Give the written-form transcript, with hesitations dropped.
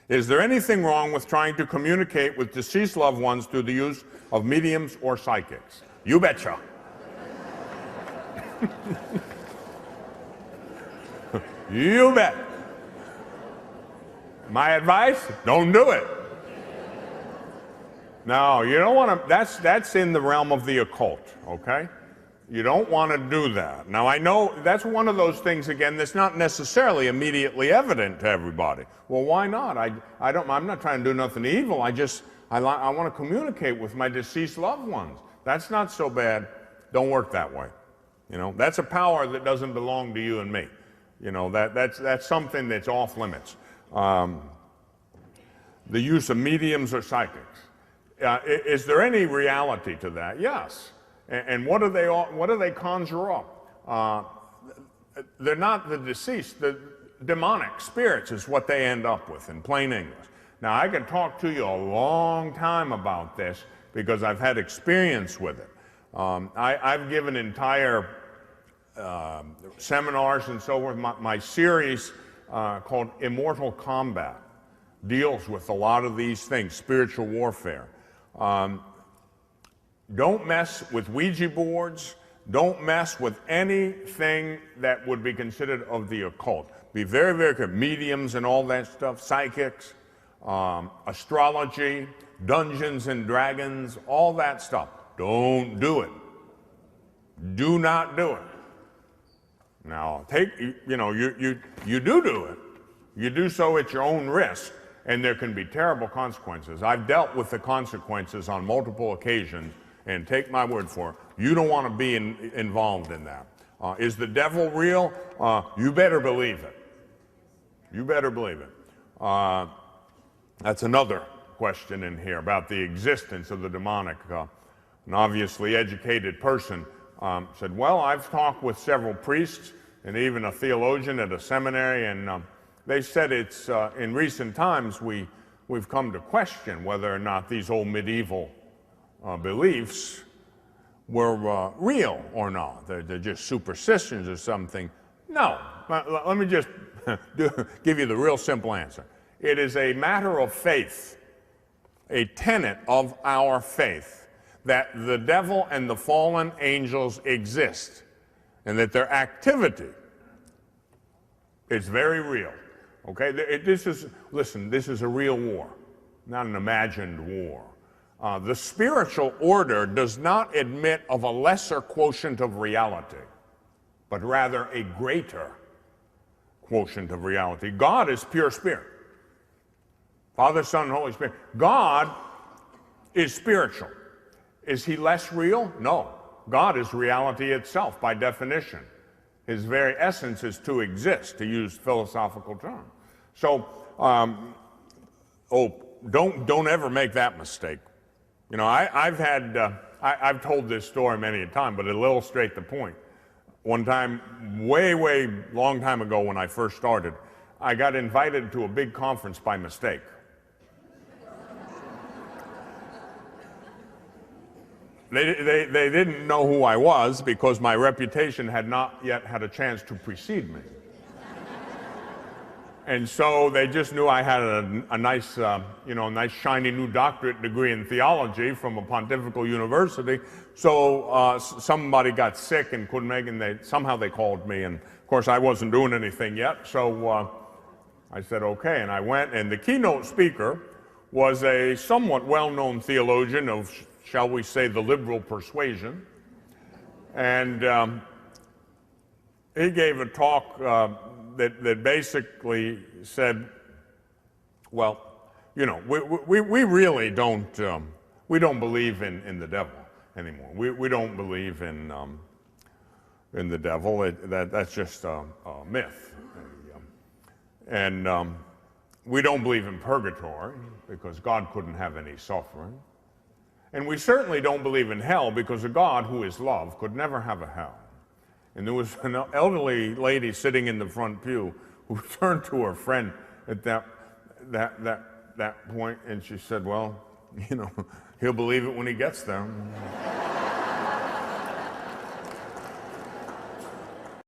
Is there anything wrong with trying to communicate with deceased loved ones through the use of mediums or psychics? You betcha. You bet. My advice? Don't do it. No, you don't want to, that's in the realm of the occult, okay? You don't want to do that. Now, I know that's one of those things, again, that's not necessarily immediately evident to everybody. Well, why not? I'm not trying to do nothing evil. I want to communicate with my deceased loved ones. That's not so bad. Don't work that way. You know, that's a power that doesn't belong to you and me. You know, that's something that's off limits. The use of mediums or psychics. Is there any reality to that? Yes. And what do they conjure up? They're not the deceased. The demonic spirits is what they end up with in plain English. Now, I could talk to you a long time about this because I've had experience with it. I've given entire seminars and so forth. My series called Immortal Combat deals with a lot of these things, spiritual warfare. Don't mess with Ouija boards. Don't mess with anything that would be considered of the occult. Be very, very careful. Mediums and all that stuff, psychics, astrology, Dungeons and Dragons, all that stuff. Don't do it. Do not do it. Now, you do it. You do so at your own risk, and there can be terrible consequences. I've dealt with the consequences on multiple occasions, and take my word for it, you don't want to be involved in that. Is the devil real? You better believe it. You better believe it. That's another question in here about the existence of the demonic. An obviously educated person said, well, I've talked with several priests and even a theologian at a seminary, and they said it's in recent times we've come to question whether or not these old medieval beliefs were real or not. They're just superstitions or something. No, let me just give you the real simple answer. It is a matter of faith, a tenet of our faith, that the devil and the fallen angels exist, and that their activity is very real. Okay, this is a real war, not an imagined war. The spiritual order does not admit of a lesser quotient of reality, but rather a greater quotient of reality. God is pure spirit. Father, Son, and Holy Spirit. God is spiritual. Is he less real? No. God is reality itself by definition. His very essence is to exist, to use philosophical terms. So, don't ever make that mistake. You know, I've told this story many a time, but it'll illustrate the point. One time, way long time ago when I first started, I got invited to a big conference by mistake. They didn't know who I was because my reputation had not yet had a chance to precede me. And so they just knew I had a nice, nice shiny new doctorate degree in theology from a pontifical university. So somebody got sick and couldn't make it, and somehow they called me. And of course, I wasn't doing anything yet. So I said, okay. And I went, and the keynote speaker was a somewhat well-known theologian of, shall we say, the liberal persuasion. And he gave a talk that basically said, well, you know, we really don't believe in the devil anymore. We don't believe in the devil. That's just a myth. And we don't believe in purgatory because God couldn't have any suffering. And we certainly don't believe in hell because a God who is love could never have a hell. And there was an elderly lady sitting in the front pew who turned to her friend at that point, and she said, well, you know, he'll believe it when he gets there.